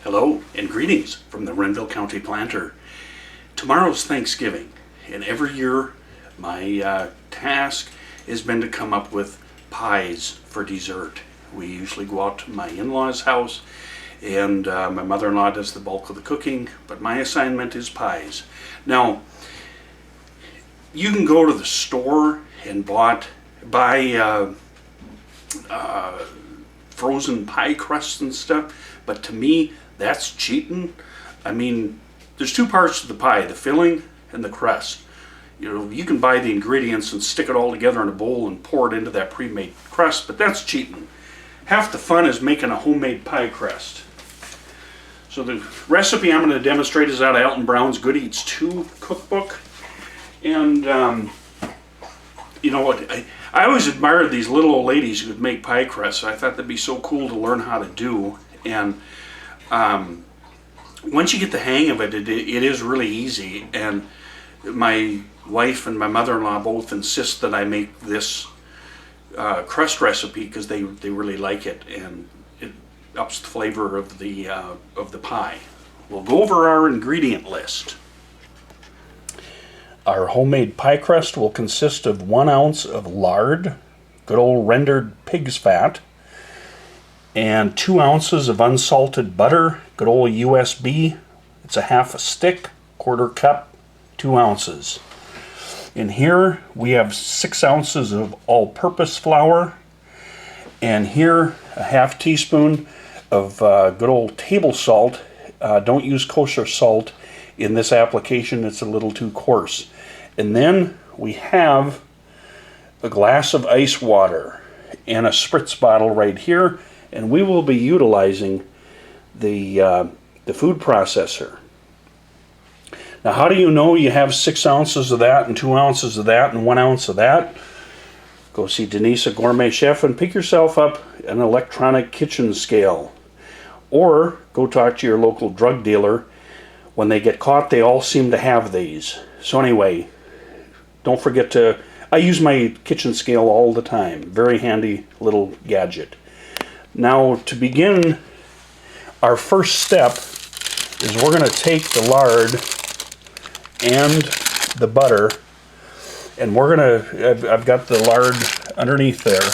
Hello and greetings from the Renville County Planter. Tomorrow's Thanksgiving, and every year my task has been to come up with pies for dessert. We usually go out to my in-laws' house and my mother-in-law does the bulk of the cooking, but my assignment is pies. Now, you can go to the store and buy frozen pie crusts and stuff, but to me, that's cheating. I mean, there's two parts to the pie, the filling and the crust. You know, you can buy the ingredients and stick it all together in a bowl and pour it into that pre-made crust, but that's cheating. Half the fun is making a homemade pie crust. So the recipe I'm going to demonstrate is out of Alton Brown's Good Eats 2 cookbook. And you know what, I always admired these little old ladies who would make pie crusts. I thought that'd be so cool to learn how to do. And once you get the hang of it, it is really easy. And my wife and my mother-in-law both insist that I make this crust recipe because they really like it, and it ups the flavor of the pie. We'll go over our ingredient list. Our homemade pie crust will consist of 1 ounce of lard, good old rendered pig's fat, and 2 ounces of unsalted butter, good old USB. It's a half a stick, 1/4 cup, 2 ounces. In here we have 6 ounces of all-purpose flour, and here a half teaspoon of good old table salt. Don't use kosher salt in this application, it's a little too coarse. And then we have a glass of ice water and a spritz bottle right here, and we will be utilizing the food processor. Now, how do you know you have 6 ounces of that and 2 ounces of that and 1 ounce of that? Go see Denise, a gourmet chef, and pick yourself up an electronic kitchen scale. Or go talk to your local drug dealer. When they get caught, they all seem to have these. So anyway, don't forget to, I use my kitchen scale all the time. Very handy little gadget. Now, to begin, our first step is we're going to take the lard and the butter, and we're going to, I've got the lard underneath there,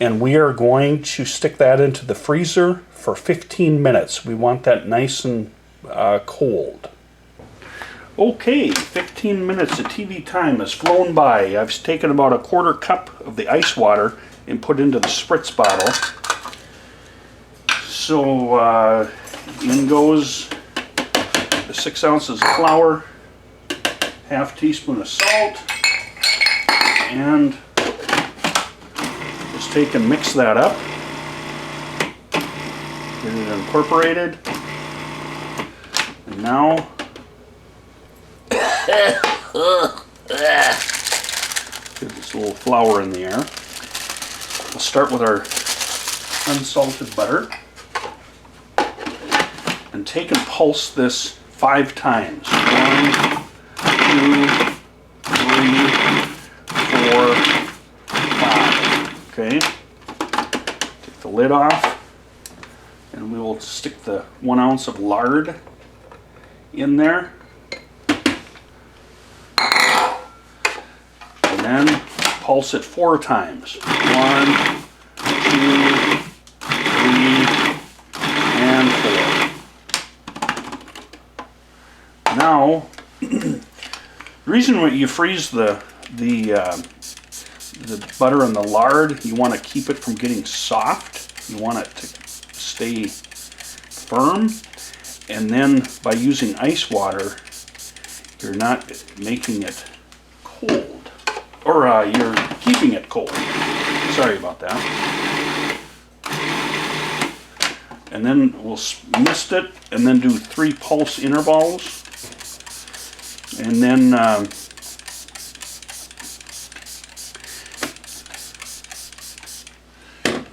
and we are going to stick that into the freezer for 15 minutes. We want that nice and cold. Okay, 15 minutes of TV time has flown by. I've taken about a 1/4 cup of the ice water and put into the spritz bottle. So in goes the 6 ounces of flour, half teaspoon of salt, and just take and mix that up. Get it incorporated. And now get this little flour in the air. We'll start with our unsalted butter and take and pulse this 5 times. 1, 2, 3, 4, 5. Okay. Take the lid off, and we will stick the 1 ounce of lard in there. And then pulse it 4 times. 1, 2, 3, and 4. Now, the reason why you freeze the butter and the lard, you want to keep it from getting soft. You want it to stay firm. And then by using ice water, you're not making it cold. Or you're keeping it cold. Sorry about that. And then we'll mist it and then do 3 pulse intervals. And then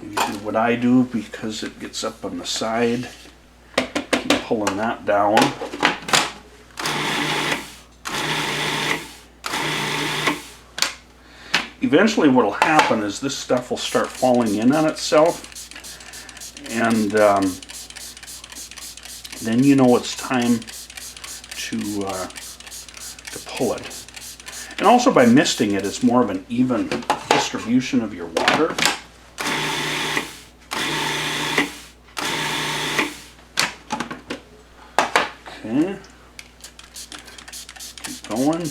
usually what I do, because it gets up on the side, keep pulling that down. Eventually what will happen is this stuff will start falling in on itself, and then you know it's time to pull it. And also by misting it, it's more of an even distribution of your water. Okay, keep going.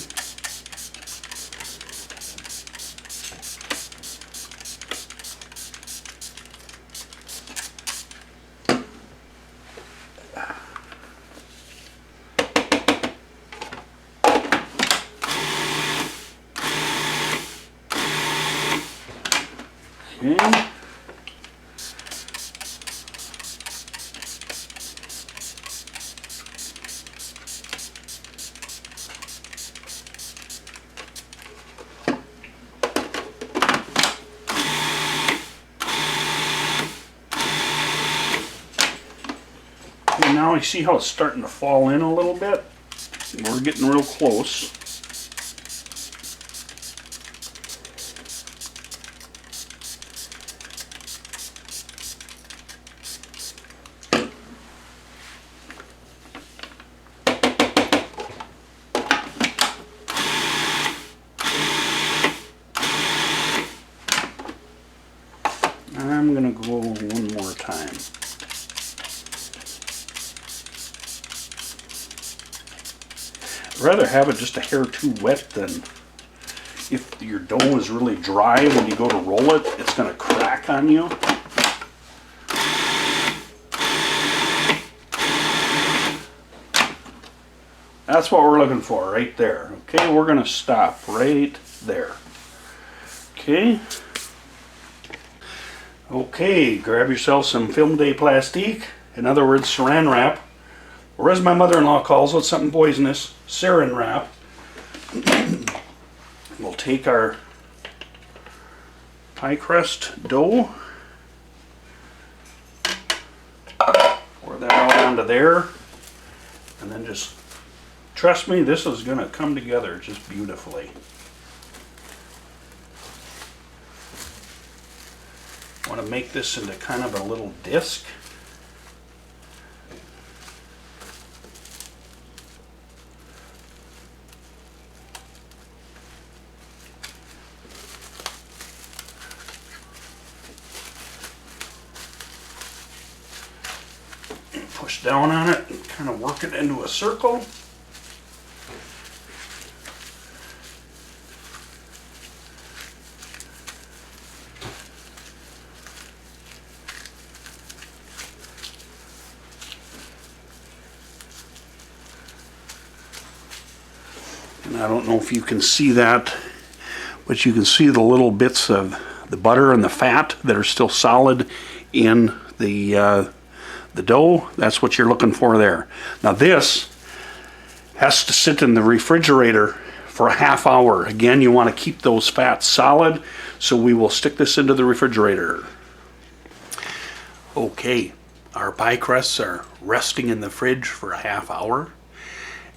Okay. And now you see how it's starting to fall in a little bit? We're getting real close. I'm going to go one more time. I'd rather have it just a hair too wet than if your dough is really dry when you go to roll it, it's going to crack on you. That's what we're looking for right there. Okay, we're going to stop right there. Okay. Okay, grab yourself some film day plastique, in other words saran wrap, or as my mother-in-law calls it, something poisonous, sarin wrap. We'll take our pie crust dough, pour that out onto there, and then just, trust me, this is going to come together just beautifully. I want to make this into kind of a little disc. Push down on it and kind of work it into a circle. And I don't know if you can see that, but you can see the little bits of the butter and the fat that are still solid in the dough. That's what you're looking for there. Now this has to sit in the refrigerator for a half hour. Again, you want to keep those fats solid, so we will stick this into the refrigerator. Okay, our pie crusts are resting in the fridge for a half hour.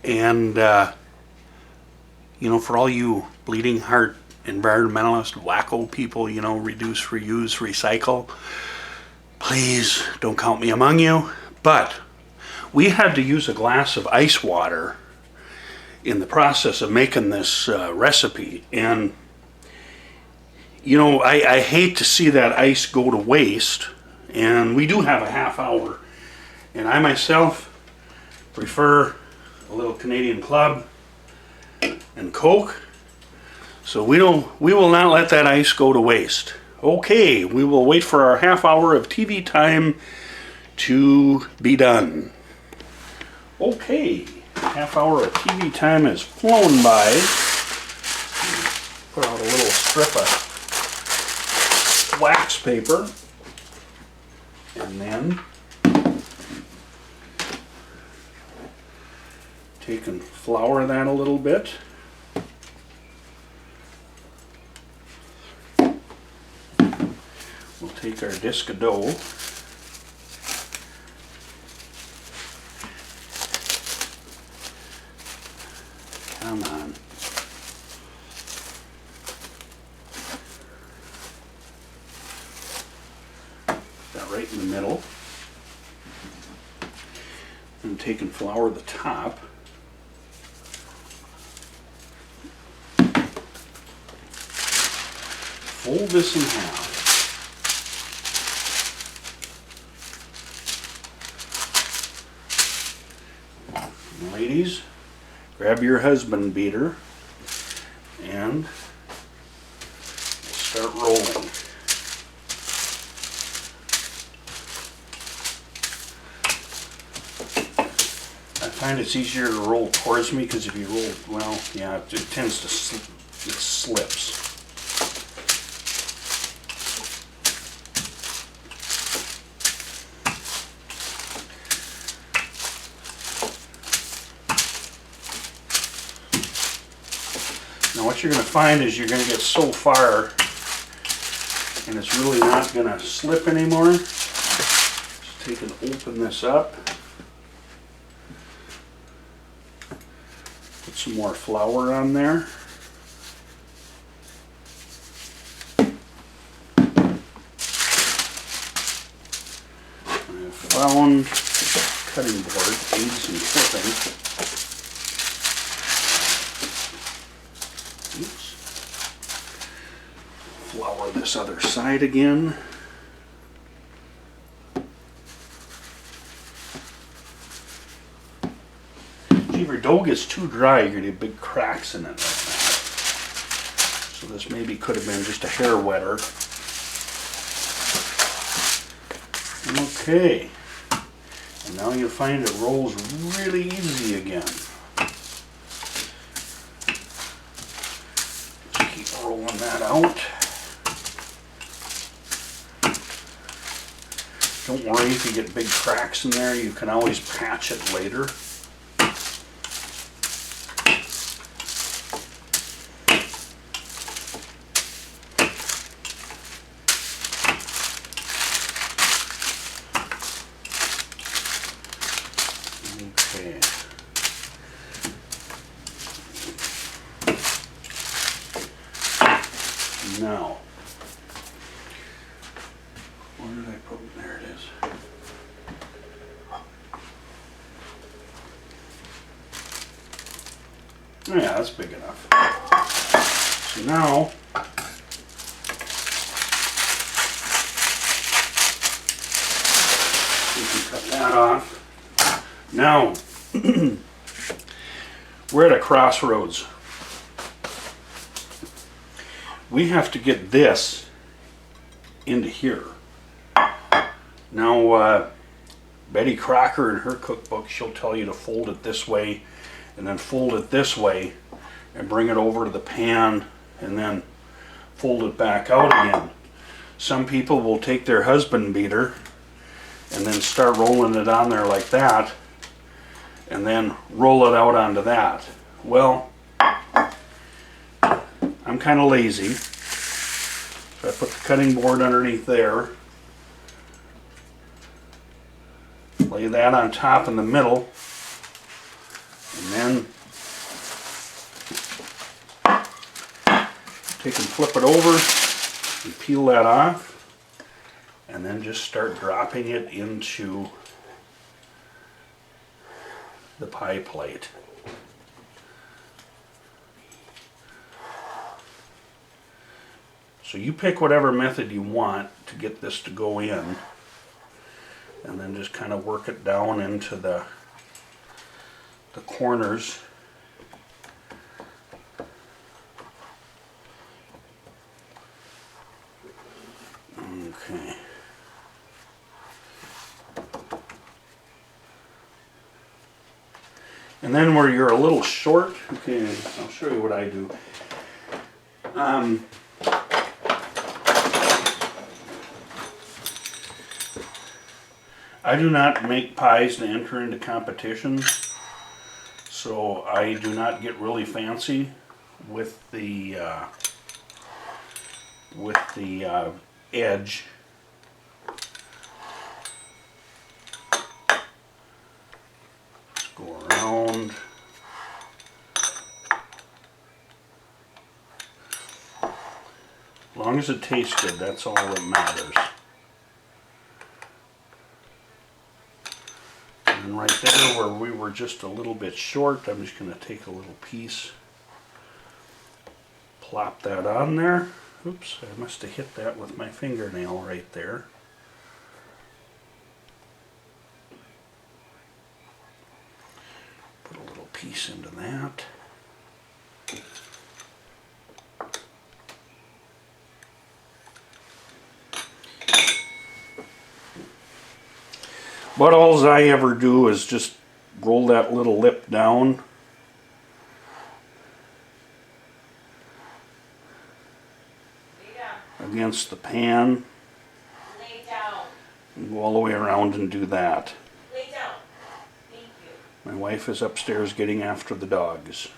And you know, for all you bleeding heart environmentalist wacko people, you know, reduce, reuse, recycle, please don't count me among you. But we had to use a glass of ice water in the process of making this recipe. And you know, I hate to see that ice go to waste. And we do have a half hour. And I myself prefer a little Canadian Club and Coke, so we will not let that ice go to waste. Okay, we will wait for our half hour of TV time to be done. Okay, half hour of TV time has flown by. Put out a little strip of wax paper, and then take and flour that a little bit. We'll take our disc of dough, come on, put that right in the middle, and and take and flour the top. Fold this in half. Ladies, grab your husband beater and start rolling. I find it's easier to roll towards me because if you roll, well, yeah, it tends to it slips. Now what you're going to find is you're going to get so far and it's really not going to slip anymore. Just take and open this up. Put some more flour on there. I found cutting board aids in flipping. Oops. Flour this other side again. If your dough gets too dry, you're going to get big cracks in it like that. So this maybe could have been just a hair wetter. Okay. And now you'll find it rolls really easy again. Rolling that out. Don't worry if you get big cracks in there, you can always patch it later. Okay. Now, where did I put it? There it is. Oh yeah, that's big enough. So now, we can cut that off. Now, we're at a crossroads. We have to get this into here. Now, Betty Crocker in her cookbook, she'll tell you to fold it this way and then fold it this way and bring it over to the pan and then fold it back out again. Some people will take their husband beater and then start rolling it on there like that and then roll it out onto that. Well, I'm kind of lazy, so I put the cutting board underneath there, lay that on top in the middle, and then take and flip it over and peel that off, and then just start dropping it into the pie plate. So you pick whatever method you want to get this to go in, and then just kind of work it down into the corners. Okay. And then where you're a little short, okay, I'll show you what I do. I do not make pies to enter into competitions, so I do not get really fancy with the edge. Let's go around. As long as it tastes good, that's all that matters. And right there where we were just a little bit short, I'm just going to take a little piece, plop that on there. Oops, I must have hit that with my fingernail right there. Put a little piece into that. But all I ever do is just roll that little lip down. Against the pan. Lay down. And go all the way around and do that. Lay down. Thank you. My wife is upstairs getting after the dogs.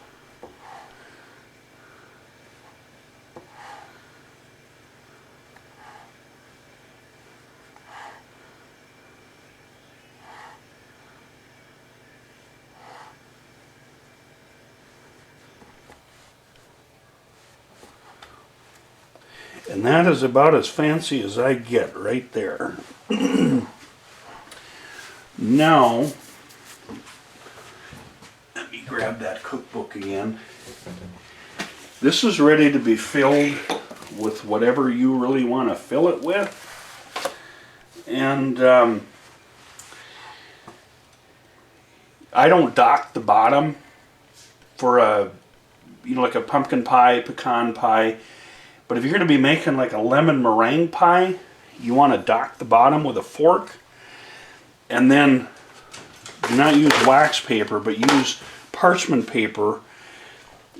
And that is about as fancy as I get right there. Now, let me grab that cookbook again. This is ready to be filled with whatever you really want to fill it with. And I don't dock the bottom for a, like a pumpkin pie, pecan pie. But if you're going to be making like a lemon meringue pie, you want to dock the bottom with a fork. And then do not use wax paper, but use parchment paper.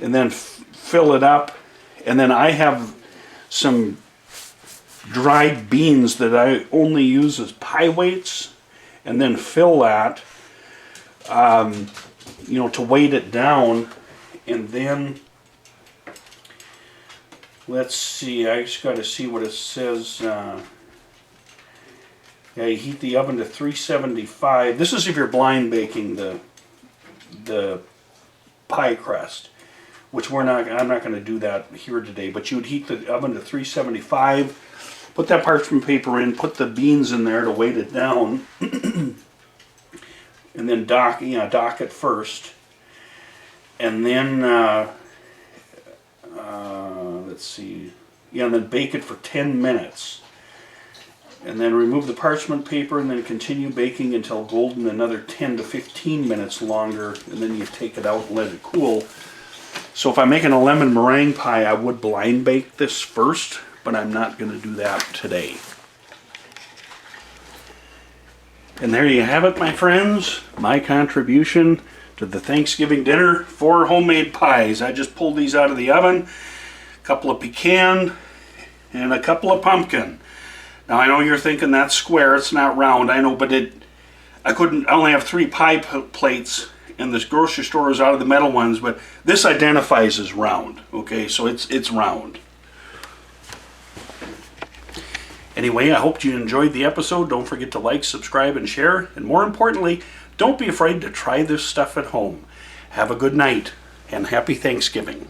And then fill it up. And then I have some dried beans that I only use as pie weights. And then fill that, to weight it down. And then... let's see, I just got to see what it says. Yeah, you heat the oven to 375. This is if you're blind baking the pie crust, which I'm not going to do that here today, but you would heat the oven to 375, put that parchment paper in, put the beans in there to weight it down, and then dock it first, and then let's see, and then bake it for 10 minutes. And then remove the parchment paper and then continue baking until golden, another 10 to 15 minutes longer, and then you take it out and let it cool. So if I'm making a lemon meringue pie, I would blind bake this first, but I'm not going to do that today. And there you have it, my friends, my contribution to the Thanksgiving dinner, 4 homemade pies. I just pulled these out of the oven. A couple of pecan and a couple of pumpkin. Now I know you're thinking that's square, it's not round. I know, but I only have 3 pie plates, and this grocery store is out of the metal ones, but this identifies as round. Okay, so it's round. Anyway, I hope you enjoyed the episode. Don't forget to like, subscribe, and share. And more importantly, don't be afraid to try this stuff at home. Have a good night, and happy Thanksgiving.